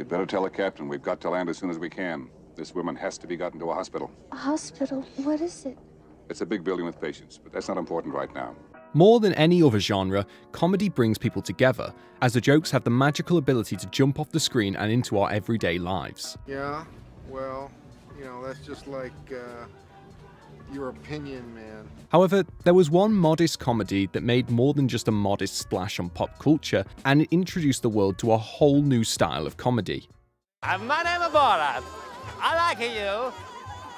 You'd better tell the captain we've got to land as soon as we can. This woman has to be gotten to a hospital. A hospital? What is it? It's a big building with patients, but that's not important right now. More than any other genre, comedy brings people together, as the jokes have the magical ability to jump off the screen and into our everyday lives. Yeah, well, you know, that's just like, your opinion, man. However, there was one modest comedy that made more than just a modest splash on pop culture, and it introduced the world to a whole new style of comedy. My name is Borat. I like you.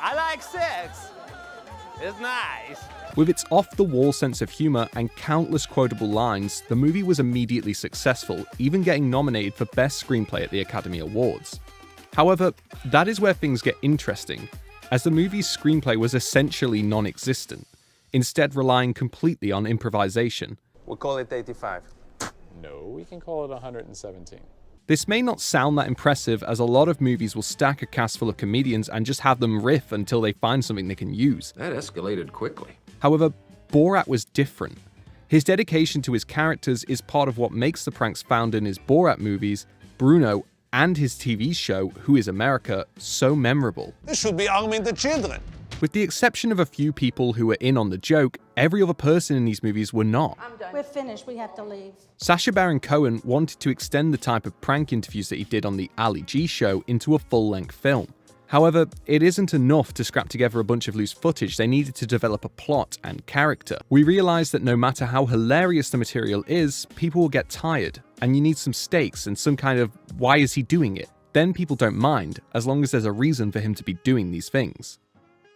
I like sex. It's nice. With its off-the-wall sense of humor and countless quotable lines, the movie was immediately successful, even getting nominated for Best Screenplay at the Academy Awards. However, that is where things get interesting, as the movie's screenplay was essentially non-existent, instead relying completely on improvisation. We'll call it 85. No, we can call it 117. This may not sound that impressive, as a lot of movies will stack a cast full of comedians and just have them riff until they find something they can use. That escalated quickly. However, Borat was different. His dedication to his characters is part of what makes the pranks found in his Borat movies, Bruno, and his TV show, Who is America, so memorable. This should be arming the children. With the exception of a few people who were in on the joke, every other person in these movies were not. I'm done. We're finished. We have to leave. Sacha Baron Cohen wanted to extend the type of prank interviews that he did on the Ali G show into a full-length film. However, it isn't enough to scrap together a bunch of loose footage, they needed to develop a plot and character. We realised that no matter how hilarious the material is, people will get tired, and you need some stakes and some kind of why is he doing it? Then people don't mind, as long as there's a reason for him to be doing these things.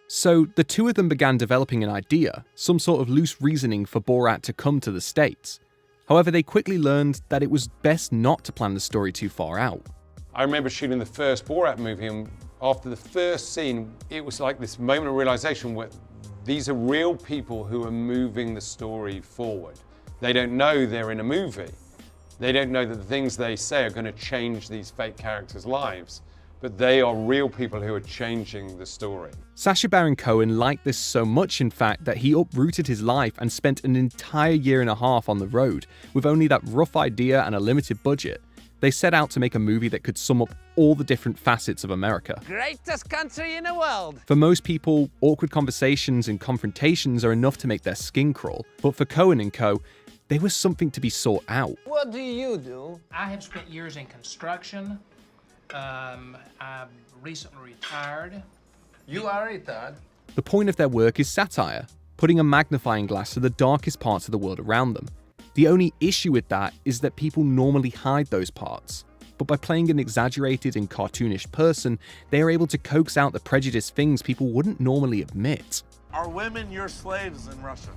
So the two of them began developing an idea, some sort of loose reasoning for Borat to come to the States. However, they quickly learned that it was best not to plan the story too far out. I remember shooting the first Borat movie, and after the first scene, it was like this moment of realization where these are real people who are moving the story forward. They don't know they're in a movie. They don't know that the things they say are going to change these fake characters' lives. But they are real people who are changing the story. Sacha Baron Cohen liked this so much, in fact, that he uprooted his life and spent an entire year and a half on the road. With only that rough idea and a limited budget, they set out to make a movie that could sum up all the different facets of America. Greatest country in the world. For most people, awkward conversations and confrontations are enough to make their skin crawl. But for Cohen and co., they were something to be sought out. What do you do? I have spent years in construction. I'm recently retired. You are retired. The point of their work is satire, putting a magnifying glass to the darkest parts of the world around them. The only issue with that is that people normally hide those parts. But by playing an exaggerated and cartoonish person, they are able to coax out the prejudiced things people wouldn't normally admit. Are women your slaves in Russia?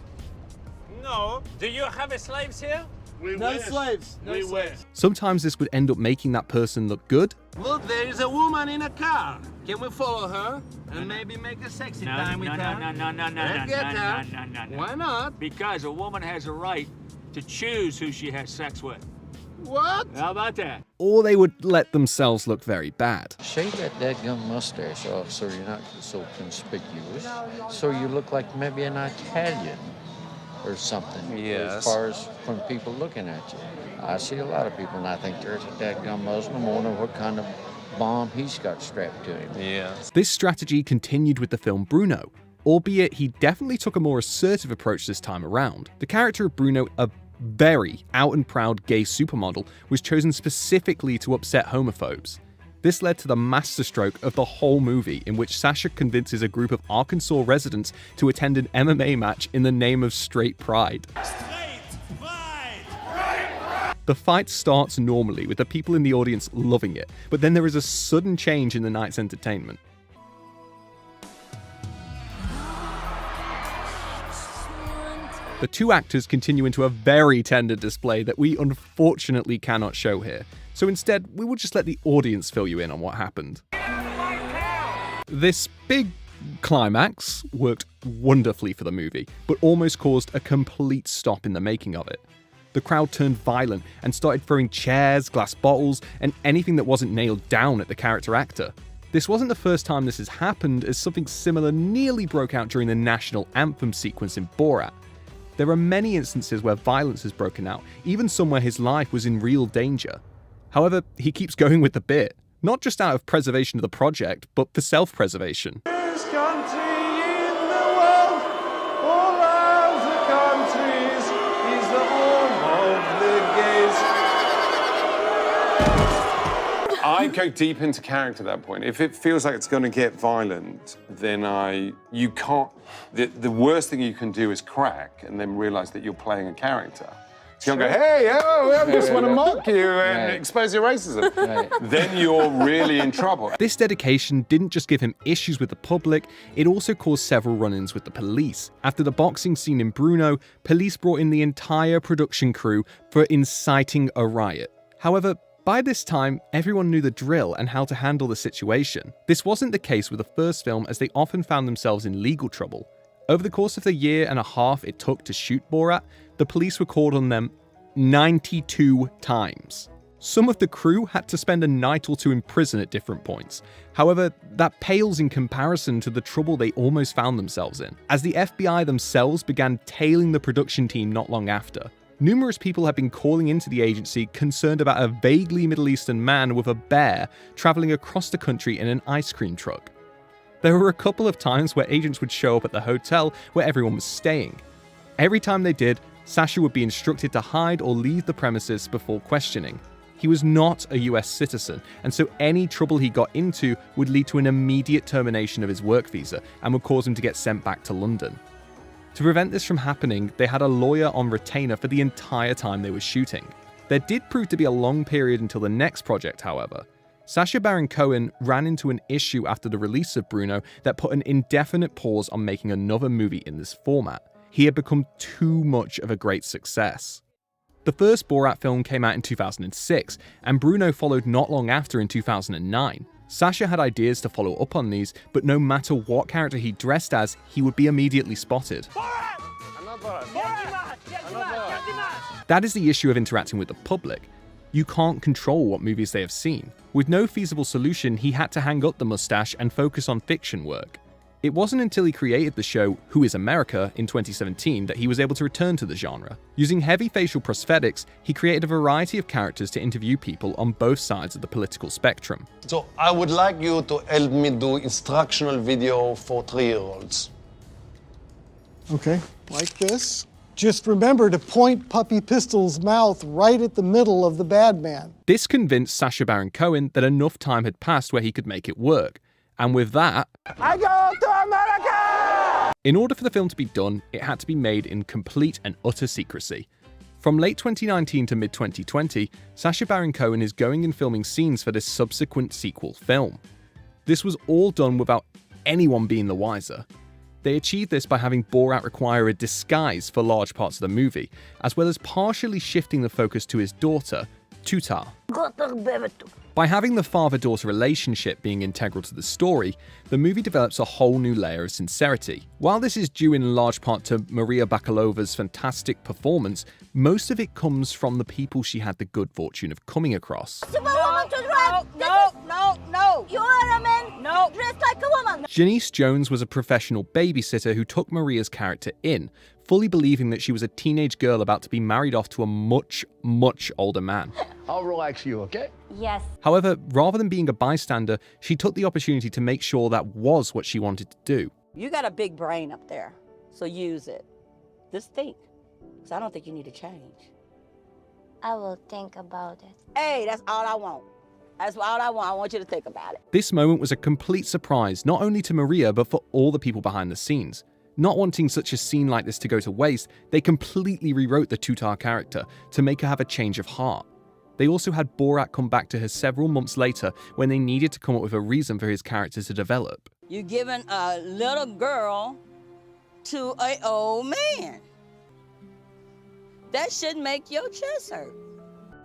No. Do you have slaves here? We No wish. slaves. No We slaves. wish. Sometimes this would end up making that person look good. Look, there is a woman in a car. Can we follow her and maybe make a sexy time with her? Let's get her. Why not? Because a woman has a right to choose who she has sex with. What? How about that? Or they would let themselves look very bad. Shave that dadgum mustache off so you're not so conspicuous. So you look like maybe an Italian or something. Yes. As far as from people looking at you. I see a lot of people and I think there's a dadgum Muslim. I wonder what kind of bomb he's got strapped to him. Yes. This strategy continued with the film Bruno, albeit he definitely took a more assertive approach this time around. The character of Bruno, a very out and proud gay supermodel, was chosen specifically to upset homophobes. This led to the masterstroke of the whole movie, in which Sacha convinces a group of Arkansas residents to attend an MMA match in the name of straight pride. The fight starts normally, with the people in the audience loving it, but then there is a sudden change in the night's entertainment. The two actors continue into a very tender display that we unfortunately cannot show here, so instead we will just let the audience fill you in on what happened. This big climax worked wonderfully for the movie, but almost caused a complete stop in the making of it. The crowd turned violent and started throwing chairs, glass bottles, and anything that wasn't nailed down at the character actor. This wasn't the first time this has happened, as something similar nearly broke out during the national anthem sequence in Borat. There are many instances where violence has broken out, even some where his life was in real danger. However, he keeps going with the bit, not just out of preservation of the project, but for self-preservation. This country in the world, all other countries, is the home of the gays. I go deep into character at that point. If it feels like it's going to get violent, then you can't. The worst thing you can do is crack and then realize that you're playing a character. So you can't go, hey, oh, I just want to mock you and expose your racism. Then you're really in trouble. This dedication didn't just give him issues with the public, it also caused several run-ins with the police. After the boxing scene in Bruno, police brought in the entire production crew for inciting a riot. However, by this time, everyone knew the drill and how to handle the situation. This wasn't the case with the first film, as they often found themselves in legal trouble. Over the course of the year and a half it took to shoot Borat, the police were called on them 92 times. Some of the crew had to spend a night or two in prison at different points. However, that pales in comparison to the trouble they almost found themselves in, as the FBI themselves began tailing the production team not long after. Numerous people had been calling into the agency concerned about a vaguely Middle Eastern man with a bear traveling across the country in an ice cream truck. There were a couple of times where agents would show up at the hotel where everyone was staying. Every time they did, Sacha would be instructed to hide or leave the premises before questioning. He was not a US citizen, and so any trouble he got into would lead to an immediate termination of his work visa and would cause him to get sent back to London. To prevent this from happening, they had a lawyer on retainer for the entire time they were shooting. There did prove to be a long period until the next project, however. Sacha Baron Cohen ran into an issue after the release of Bruno that put an indefinite pause on making another movie in this format. He had become too much of a great success. The first Borat film came out in 2006, and Bruno followed not long after in 2009. Sacha had ideas to follow up on these, but no matter what character he dressed as, he would be immediately spotted. That is the issue of interacting with the public. You can't control what movies they have seen. With no feasible solution, he had to hang up the mustache and focus on fiction work. It wasn't until he created the show Who is America in 2017 that he was able to return to the genre. Using heavy facial prosthetics, he created a variety of characters to interview people on both sides of the political spectrum. So I would like you to help me do instructional video for 3-year-olds. Okay, like this. Just remember to point Puppy Pistol's mouth right at the middle of the bad man. This convinced Sacha Baron Cohen that enough time had passed where he could make it work. And with that, I go to America! In order for the film to be done, it had to be made in complete and utter secrecy. From late 2019 to mid-2020, Sacha Baron Cohen is going and filming scenes for this subsequent sequel film. This was all done without anyone being the wiser. They achieved this by having Borat require a disguise for large parts of the movie, as well as partially shifting the focus to his daughter, Tutar. By having the father-daughter relationship being integral to the story, the movie develops a whole new layer of sincerity. While this is due in large part to Maria Bakalova's fantastic performance, most of it comes from the people she had the good fortune of coming across. No. You are a man. No. Dressed like a woman. Janice Jones was a professional babysitter who took Maria's character in, fully believing that she was a teenage girl about to be married off to a much, much older man. I'll relax you, okay? Yes. However, rather than being a bystander, she took the opportunity to make sure that was what she wanted to do. You got a big brain up there, so use it. Just think, because I don't think you need to change. I will think about it. Hey, that's all I want. That's all I want. I want you to think about it. This moment was a complete surprise, not only to Maria, but for all the people behind the scenes. Not wanting such a scene like this to go to waste, they completely rewrote the Tutar character to make her have a change of heart. They also had Borat come back to her several months later when they needed to come up with a reason for his character to develop. You're giving a little girl to an old man. That should make your chest hurt.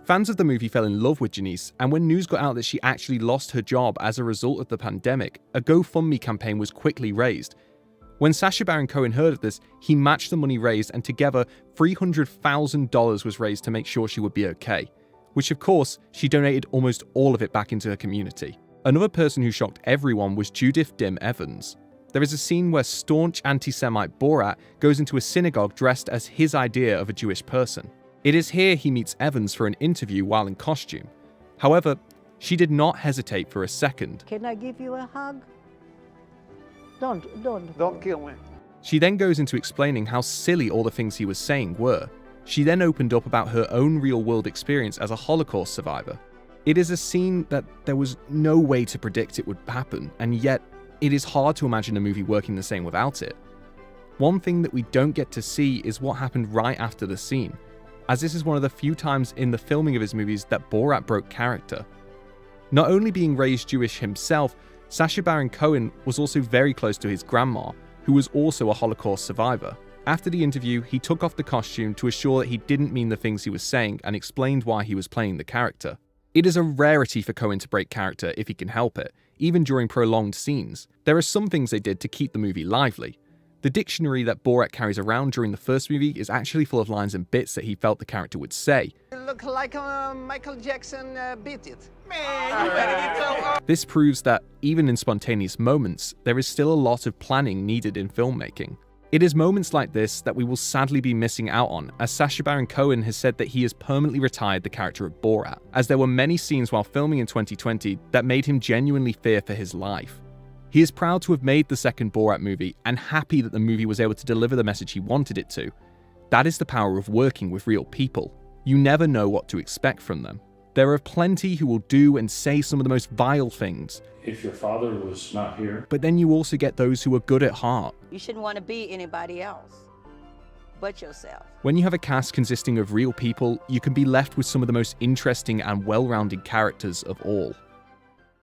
Fans of the movie fell in love with Janice, and when news got out that she actually lost her job as a result of the pandemic, a GoFundMe campaign was quickly raised. When Sacha Baron Cohen heard of this, he matched the money raised, and together $300,000 was raised to make sure she would be okay. Which of course, she donated almost all of it back into her community. Another person who shocked everyone was Judith Dim Evans. There is a scene where staunch anti-Semite Borat goes into a synagogue dressed as his idea of a Jewish person. It is here he meets Evans for an interview while in costume. However, she did not hesitate for a second. Can I give you a hug? Don't kill me. She then goes into explaining how silly all the things he was saying were. She then opened up about her own real-world experience as a Holocaust survivor. It is a scene that there was no way to predict it would happen, and yet it is hard to imagine a movie working the same without it. One thing that we don't get to see is what happened right after the scene, as this is one of the few times in the filming of his movies that Borat broke character. Not only being raised Jewish himself, Sacha Baron Cohen was also very close to his grandma, who was also a Holocaust survivor. After the interview, he took off the costume to assure that he didn't mean the things he was saying and explained why he was playing the character. It is a rarity for Cohen to break character if he can help it, even during prolonged scenes. There are some things they did to keep the movie lively. The dictionary that Borat carries around during the first movie is actually full of lines and bits that he felt the character would say. You look like Michael Jackson beat it. Man, you better get your... This proves that, even in spontaneous moments, there is still a lot of planning needed in filmmaking. It is moments like this that we will sadly be missing out on, as Sacha Baron Cohen has said that he has permanently retired the character of Borat, as there were many scenes while filming in 2020 that made him genuinely fear for his life. He is proud to have made the second Borat movie and happy that the movie was able to deliver the message he wanted it to. That is the power of working with real people. You never know what to expect from them. There are plenty who will do and say some of the most vile things. If your father was not here. But then you also get those who are good at heart. You shouldn't want to be anybody else but yourself. When you have a cast consisting of real people, you can be left with some of the most interesting and well-rounded characters of all.